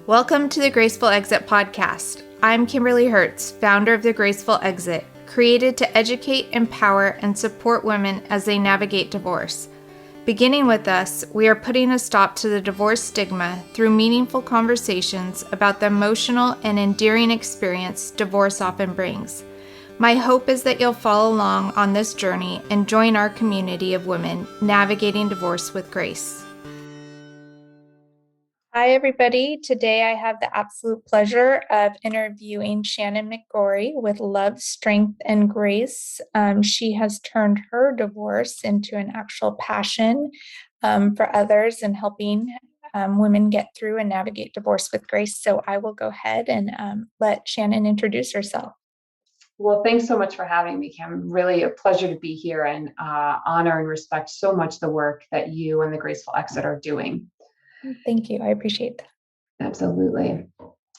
Welcome to the Graceful Exit podcast. I'm Kimberly Hertz, founder of The Graceful Exit, created to educate, empower, and support women as they navigate divorce. Beginning with us, we are putting a stop to the divorce stigma through meaningful conversations about the emotional and endearing experience divorce often brings. My hope is that you'll follow along on this journey and join our community of women navigating divorce with grace. Hi, everybody. Today I have the absolute pleasure of interviewing Shannon McGorry with Love, Strength, and Grace. She has turned her divorce into an actual passion for others and helping women get through and navigate divorce with grace. So I will go ahead and let Shannon introduce herself. Well, thanks so much for having me, Kim. Really a pleasure to be here and honor and respect so much the work that you and the Graceful Exit are doing. Thank you. I appreciate that. Absolutely.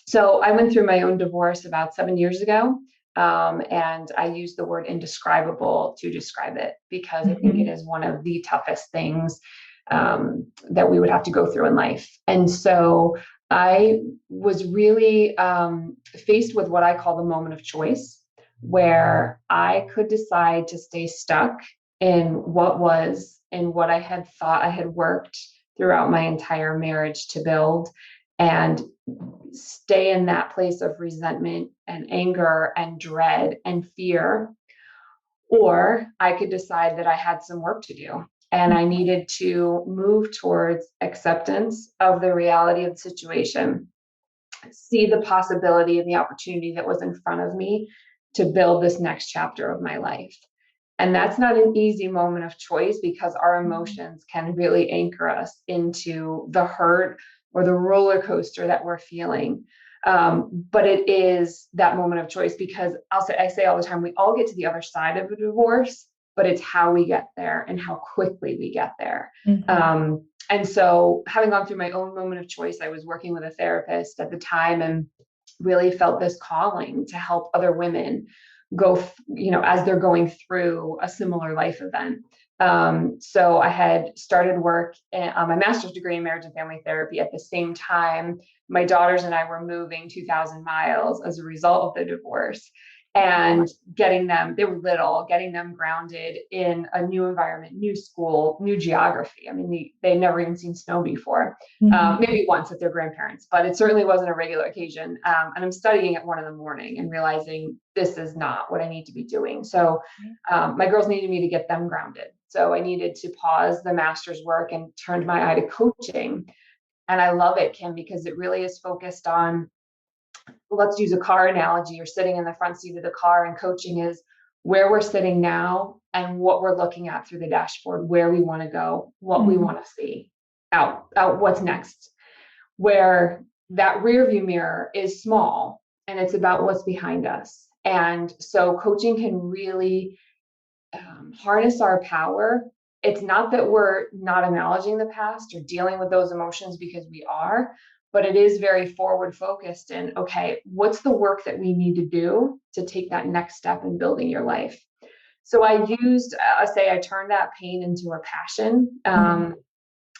So I went through my own divorce about 7 years ago, and I use the word indescribable to describe it because I think it is one of the toughest things that we would have to go through in life. And so I was really faced with what I call the moment of choice, where I could decide to stay stuck in what I had thought I had worked throughout my entire marriage to build, and stay in that place of resentment and anger and dread and fear. Or I could decide that I had some work to do and I needed to move towards acceptance of the reality of the situation, see the possibility and the opportunity that was in front of me to build this next chapter of my life. And that's not an easy moment of choice because our emotions can really anchor us into the hurt or the roller coaster that we're feeling. But it is that moment of choice because I say all the time, we all get to the other side of a divorce, but it's how we get there and how quickly we get there. And so having gone through my own moment of choice, I was working with a therapist at the time and really felt this calling to help other women go, as they're going through a similar life event. So I had started work on my master's degree in marriage and family therapy. At the same time, my daughters and I were moving 2,000 miles as a result of the divorce, and they were little, getting them grounded in a new environment, new school, new geography. I mean, they'd never even seen snow before, maybe once with their grandparents, but it certainly wasn't a regular occasion. And I'm studying at 1 a.m. and realizing this is not what I need to be doing. So my girls needed me to get them grounded. So I needed to pause the master's work and turned my eye to coaching. And I love it, Kim, because it really is focused on, let's use a car analogy. You're sitting in the front seat of the car, and coaching is where we're sitting now and what we're looking at through the dashboard, where we want to go, what we want to see out what's next, where that rear view mirror is small and it's about what's behind us. And so coaching can really harness our power. It's not that we're not acknowledging the past or dealing with those emotions, because we are, but it is very forward focused and, okay, what's the work that we need to do to take that next step in building your life? So I turned that pain into a passion,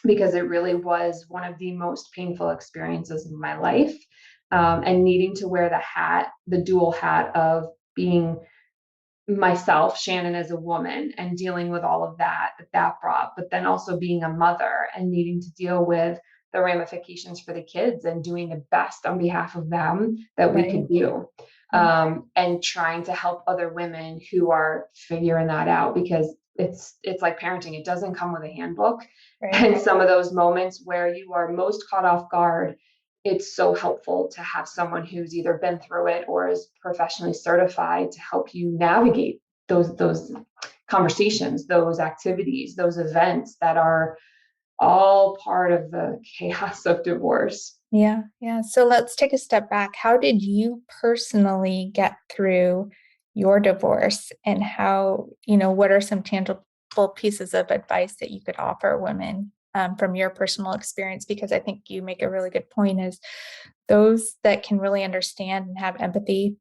because it really was one of the most painful experiences of my life, and needing to wear the dual hat of being myself, Shannon, as a woman, and dealing with all of that brought, but then also being a mother and needing to deal with the ramifications for the kids and doing the best on behalf of them that we could do. And trying to help other women who are figuring that out, because it's like parenting. It doesn't come with a handbook. And some of those moments where you are most caught off guard, it's so helpful to have someone who's either been through it or is professionally certified to help you navigate those conversations, those activities, those events that are all part of the chaos of divorce. Yeah. So let's take a step back. How did you personally get through your divorce, and how, what are some tangible pieces of advice that you could offer women from your personal experience? Because I think you make a really good point, is those that can really understand and have empathy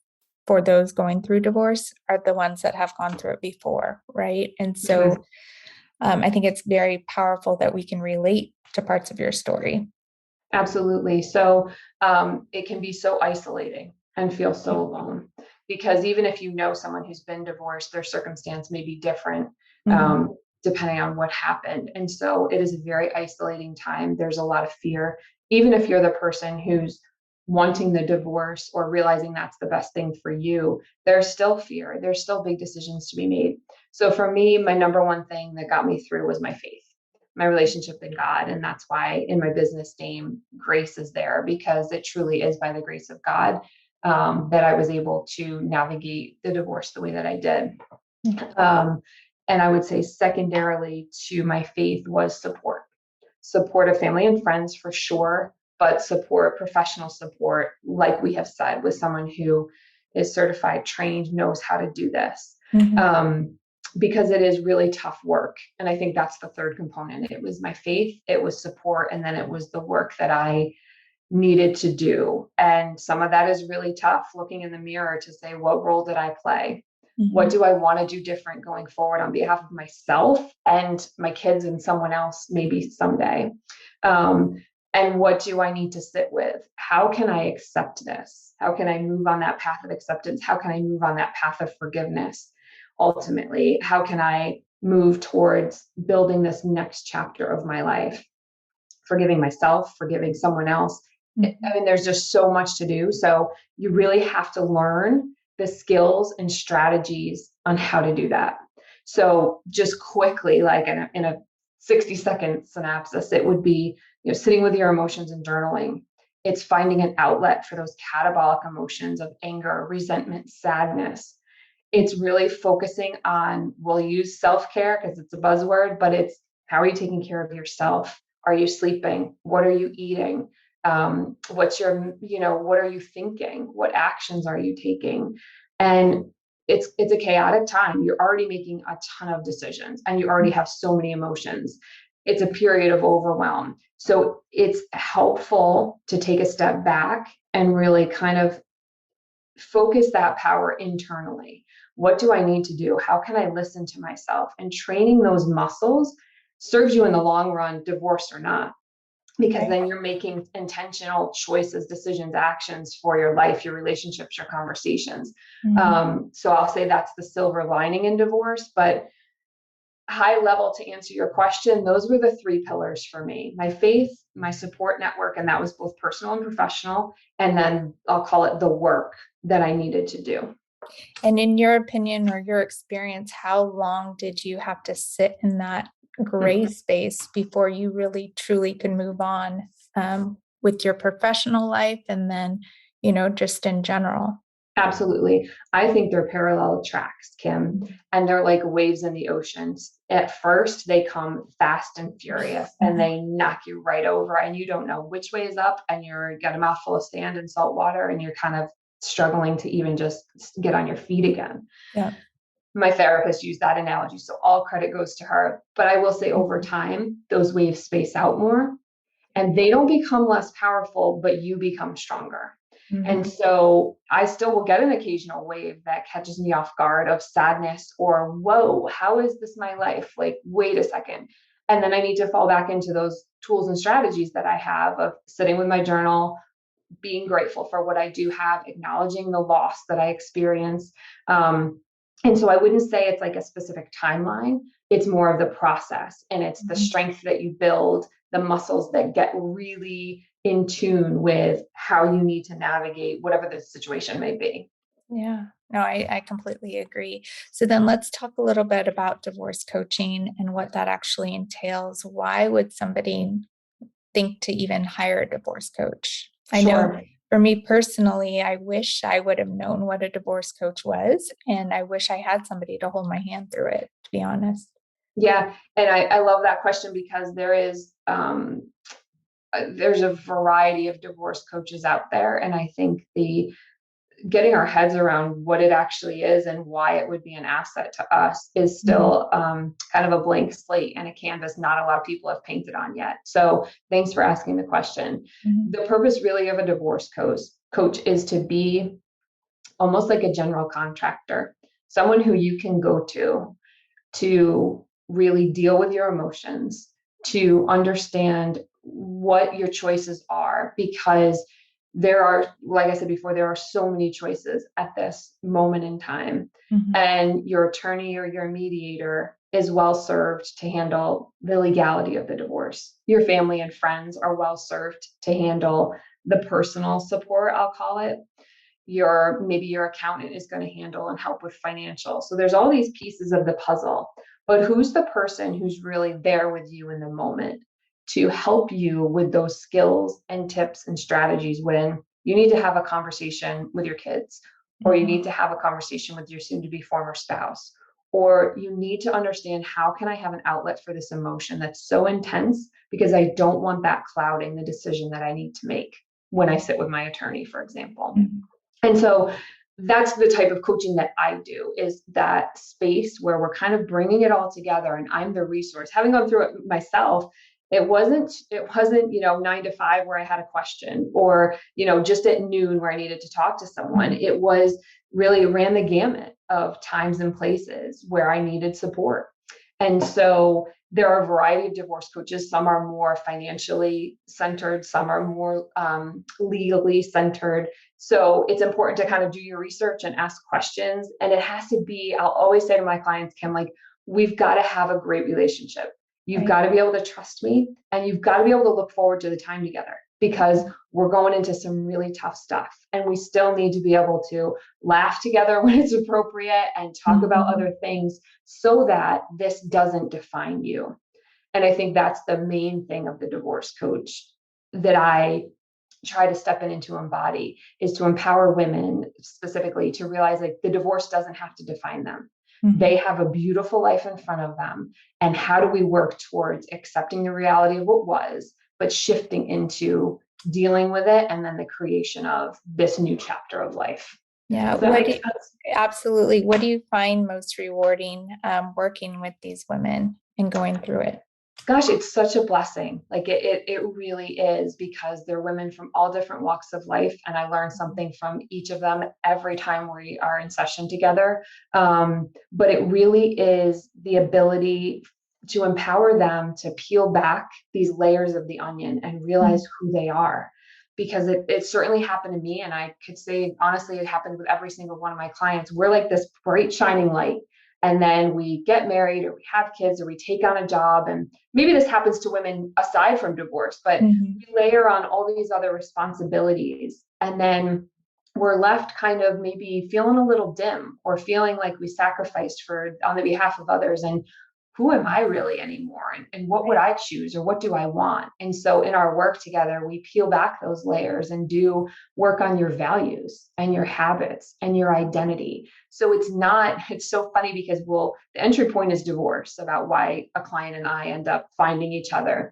for those going through divorce are the ones that have gone through it before, right? And so I think it's very powerful that we can relate to parts of your story. Absolutely. So it can be so isolating and feel so alone because even if you know someone who's been divorced, their circumstance may be different Mm-hmm. depending on what happened. And so it is a very isolating time. There's a lot of fear. Even if you're the person who's wanting the divorce or realizing that's the best thing for you, there's still fear. There's still big decisions to be made. So for me, my number one thing that got me through was my faith, my relationship in God. And that's why in my business name, grace is there, because it truly is by the grace of God that I was able to navigate the divorce the way that I did. Um, and I would say secondarily to my faith was support of family and friends for sure, but support, professional support, like we have said, with someone who is certified, trained, knows how to do this. Because it is really tough work. And I think that's the third component. It was my faith, it was support, and then it was the work that I needed to do. And some of that is really tough, looking in the mirror to say, what role did I play? What do I want to do different going forward on behalf of myself and my kids and someone else, maybe someday? And what do I need to sit with? How can I accept this? How can I move on that path of acceptance? How can I move on that path of forgiveness? Ultimately, how can I move towards building this next chapter of my life? Forgiving myself, forgiving someone else. I mean, there's just so much to do. So you really have to learn the skills and strategies on how to do that. So just quickly, like in a 60-second synopsis, it would be, sitting with your emotions and journaling. It's finding an outlet for those catabolic emotions of anger, resentment, sadness. It's really focusing on, we'll use self-care because it's a buzzword, but it's how are you taking care of yourself? Are you sleeping? What are you eating? What are you thinking? What actions are you taking? And it's a chaotic time. You're already making a ton of decisions and you already have so many emotions. It's a period of overwhelm. So it's helpful to take a step back and really kind of focus that power internally. What do I need to do? How can I listen to myself? And training those muscles serves you in the long run, divorce or not, because then you're making intentional choices, decisions, actions for your life, your relationships, your conversations. So I'll say that's the silver lining in divorce, but high level, to answer your question, those were the three pillars for me: my faith, my support network, and that was both personal and professional. And then I'll call it the work that I needed to do. And in your opinion or your experience, how long did you have to sit in that gray space before you really truly could move on with your professional life and then, just in general? Absolutely. I think they're parallel tracks, Kim, and they're like waves in the oceans. At first, they come fast and furious and they knock you right over, and you don't know which way is up, and you're got a mouthful of sand and salt water, and you're kind of struggling to even just get on your feet again. Yeah. My therapist used that analogy, so all credit goes to her. But I will say over time, those waves space out more and they don't become less powerful, but you become stronger. And so I still will get an occasional wave that catches me off guard of sadness or, whoa, how is this my life? Like, wait a second. And then I need to fall back into those tools and strategies that I have of sitting with my journal, being grateful for what I do have, acknowledging the loss that I experience. And so I wouldn't say it's like a specific timeline. It's more of the process, and it's the strength that you build, the muscles that get really in tune with how you need to navigate whatever the situation may be. Yeah, no, I completely agree. So then let's talk a little bit about divorce coaching and what that actually entails. Why would somebody think to even hire a divorce coach? I know for me personally, I wish I would have known what a divorce coach was, and I wish I had somebody to hold my hand through it, to be honest. Yeah. And I love that question because there's a variety of divorce coaches out there. And I think the getting our heads around what it actually is and why it would be an asset to us is still kind of a blank slate and a canvas not a lot of people have painted on yet. So thanks for asking the question. The purpose really of a divorce coach is to be almost like a general contractor, someone who you can go to really deal with your emotions, to understand what your choices are, because there are, like I said before, there are so many choices at this moment in time. Mm-hmm. And your attorney or your mediator is well served to handle the legality of the divorce. Your family and friends are well served to handle the personal support, I'll call it. Maybe your accountant is going to handle and help with financial. So there's all these pieces of the puzzle, but who's the person who's really there with you in the moment to help you with those skills and tips and strategies when you need to have a conversation with your kids, or you need to have a conversation with your soon to be former spouse, or you need to understand, how can I have an outlet for this emotion that's so intense, because I don't want that clouding the decision that I need to make when I sit with my attorney, for example. Mm-hmm. And so that's the type of coaching that I do, is that space where we're kind of bringing it all together, and I'm the resource. Having gone through it myself, it wasn't, 9 to 5 where I had a question, or, just at noon where I needed to talk to someone. It was really ran the gamut of times and places where I needed support. And so there are a variety of divorce coaches. Some are more financially centered, some are more legally centered. So it's important to kind of do your research and ask questions. And it has to be, I'll always say to my clients, Kim, like, we've got to have a great relationship. You've got to be able to trust me, and you've got to be able to look forward to the time together, because we're going into some really tough stuff, and we still need to be able to laugh together when it's appropriate and talk about other things, so that this doesn't define you. And I think that's the main thing of the divorce coach that I try to step in and to embody, is to empower women specifically to realize, like, the divorce doesn't have to define them. They have a beautiful life in front of them. And how do we work towards accepting the reality of what was, but shifting into dealing with it, and then the creation of this new chapter of life? Yeah, absolutely. What do you find most rewarding working with these women and going through it? Gosh, it's such a blessing. Like it really is, because they're women from all different walks of life. And I learn something from each of them every time we are in session together. But it really is the ability to empower them to peel back these layers of the onion and realize who they are. Because it certainly happened to me. And I could say, honestly, it happened with every single one of my clients. We're like this bright, shining light. And then we get married, or we have kids, or we take on a job. And maybe this happens to women aside from divorce, but we layer on all these other responsibilities. And then we're left kind of maybe feeling a little dim, or feeling like we sacrificed on the behalf of others. And who am I really anymore? And what would I choose, or what do I want? And so in our work together, we peel back those layers and do work on your values and your habits and your identity. So it's so funny, because the entry point is divorce, about why a client and I end up finding each other.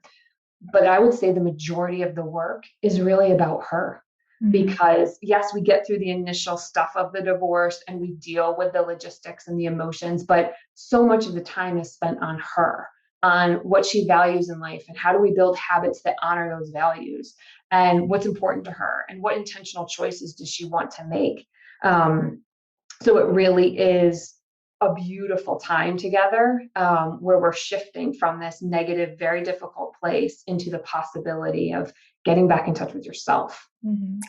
But I would say the majority of the work is really about her. Because yes, we get through the initial stuff of the divorce and we deal with the logistics and the emotions, but so much of the time is spent on her, on what she values in life, and how do we build habits that honor those values, and what's important to her, and what intentional choices does she want to make. So it really is a beautiful time together, where we're shifting from this negative, very difficult place into the possibility of getting back in touch with yourself.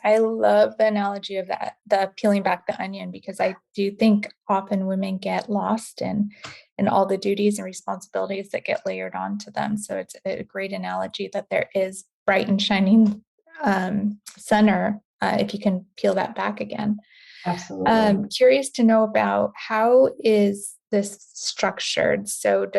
I love the analogy of that, the peeling back the onion, because I do think often women get lost in all the duties and responsibilities that get layered onto them. So it's a great analogy that there is bright and shining center if you can peel that back again. Absolutely. Curious to know about, how is this structured? So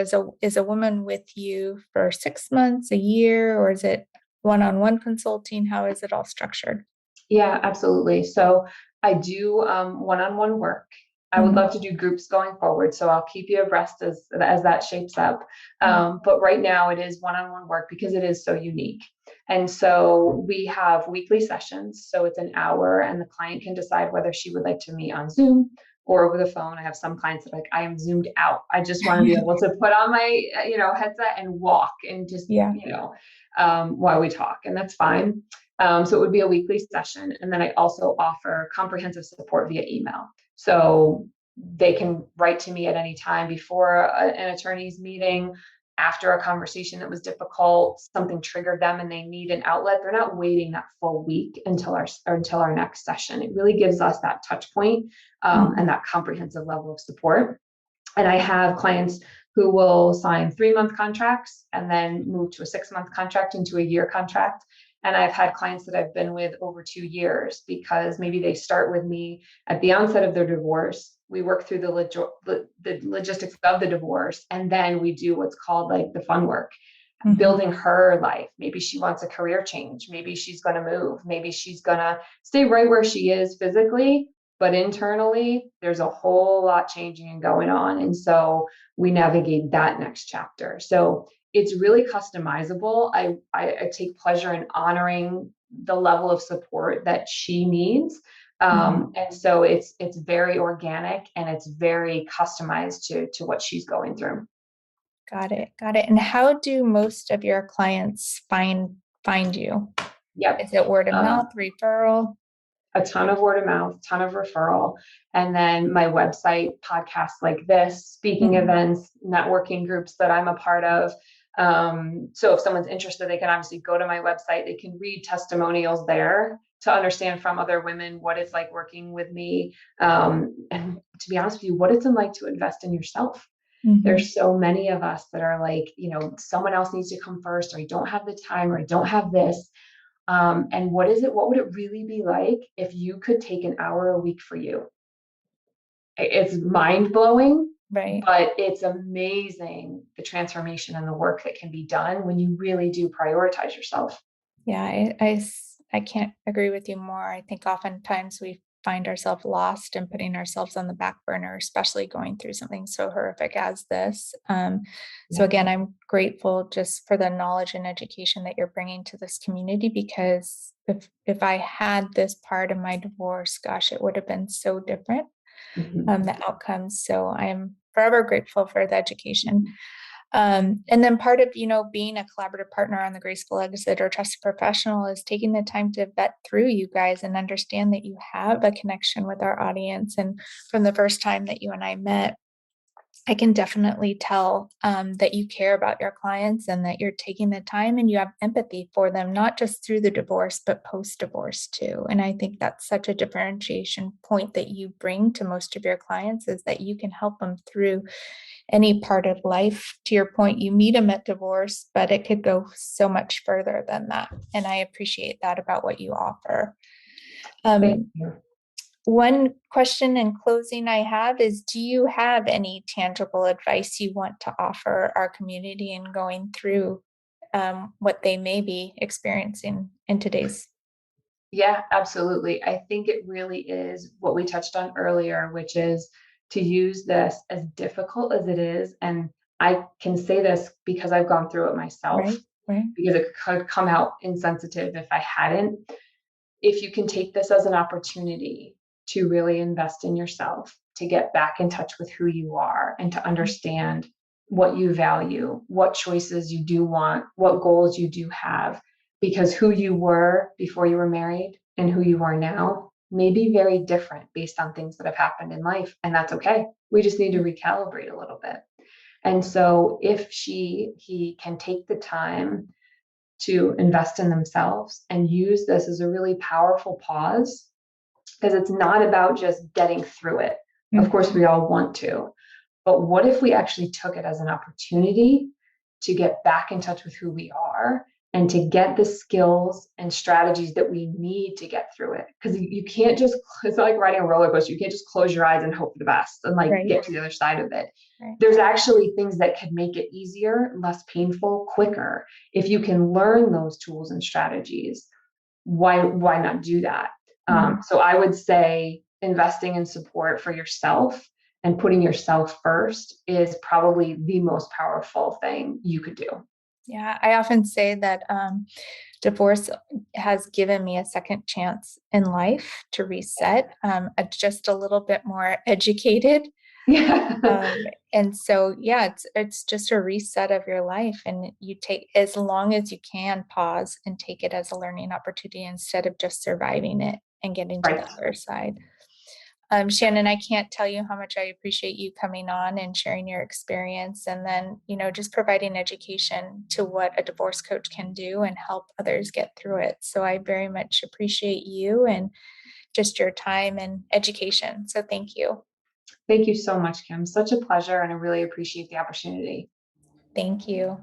is a woman with you for 6 months, a year, or is it one-on-one consulting? How is it all structured? Yeah, absolutely. So I do one-on-one work. I would love to do groups going forward, so I'll keep you abreast as that shapes up. But right now it is one-on-one work, because it is so unique. And so we have weekly sessions. So it's an hour, and the client can decide whether she would like to meet on Zoom or over the phone. I have some clients that are like, I am zoomed out. I just want to be able to put on my headset and walk, and just while we talk, and that's fine. So it would be a weekly session. And then I also offer comprehensive support via email. So they can write to me at any time before an attorney's meeting, after a conversation that was difficult, something triggered them and they need an outlet, they're not waiting that full week until our next session. It really gives us that touch point and that comprehensive level of support. And I have clients who will sign 3-month contracts and then move to a 6-month contract into a year contract. And I've had clients that I've been with over 2 years because maybe they start with me at the onset of their divorce. We work through the logistics of the divorce, and then we do what's called like the fun work, building her life. Maybe she wants a career change. Maybe she's going to move. Maybe she's going to stay right where she is physically, but internally, there's a whole lot changing and going on. And so we navigate that next chapter. So it's really customizable. I take pleasure in honoring the level of support that she needs. And so it's very organic and it's very customized to what she's going through. Got it. And how do most of your clients find you? Yep. Is it word of mouth, referral? A ton of word of mouth, ton of referral. And then my website, podcasts like this, speaking events, networking groups that I'm a part of. So if someone's interested, they can obviously go to my website. They can read testimonials there to understand from other women what it's like working with me. And to be honest with you, what it's like to invest in yourself. There's so many of us that are like, someone else needs to come first, or I don't have the time, or I don't have this. And what would it really be like if you could take an hour a week for you? It's mind blowing, right? But it's amazing the transformation and the work that can be done when you really do prioritize yourself. Yeah, I can't agree with you more. I think oftentimes we find ourselves lost and putting ourselves on the back burner, especially going through something so horrific as this. So again, I'm grateful just for the knowledge and education that you're bringing to this community, because if I had this part of my divorce, gosh, it would have been so different, the outcomes. So I am forever grateful for the education. And then part of, being a collaborative partner on the Graceful Exit or Trusted Professional is taking the time to vet through you guys and understand that you have a connection with our audience. And from the first time that you and I met, I can definitely tell that you care about your clients and that you're taking the time and you have empathy for them, not just through the divorce, but post-divorce too. And I think that's such a differentiation point that you bring to most of your clients, is that you can help them through any part of life. To your point, you meet them at divorce, but it could go so much further than that. And I appreciate that about what you offer. Thank you. One question in closing I have is, do you have any tangible advice you want to offer our community in going through what they may be experiencing in today's? Yeah, absolutely. I think it really is what we touched on earlier, which is to use this, as difficult as it is. And I can say this because I've gone through it myself, Right. because it could come out insensitive if I hadn't. If you can take this as an opportunity to really invest in yourself, to get back in touch with who you are and to understand what you value, what choices you do want, what goals you do have, because who you were before you were married and who you are now may be very different based on things that have happened in life. And that's okay. We just need to recalibrate a little bit. And so if he can take the time to invest in themselves and use this as a really powerful pause, because it's not about just getting through it. Of course, we all want to, but what if we actually took it as an opportunity to get back in touch with who we are and to get the skills and strategies that we need to get through it? Because you can't just, it's not like riding a roller coaster. You can't just close your eyes and hope for the best and get to the other side of it. Right. There's actually things that can make it easier, less painful, quicker. If you can learn those tools and strategies, why not do that? So I would say investing in support for yourself and putting yourself first is probably the most powerful thing you could do. Yeah, I often say that divorce has given me a second chance in life to reset, just a little bit more educated. Yeah. And so, yeah, it's just a reset of your life, and you take, as long as you can, pause and take it as a learning opportunity instead of just surviving it and getting to the other side. Shannon, I can't tell you how much I appreciate you coming on and sharing your experience, and then, just providing education to what a divorce coach can do and help others get through it. So I very much appreciate you and just your time and education. So thank you. Thank you so much, Kim. Such a pleasure, and I really appreciate the opportunity. Thank you.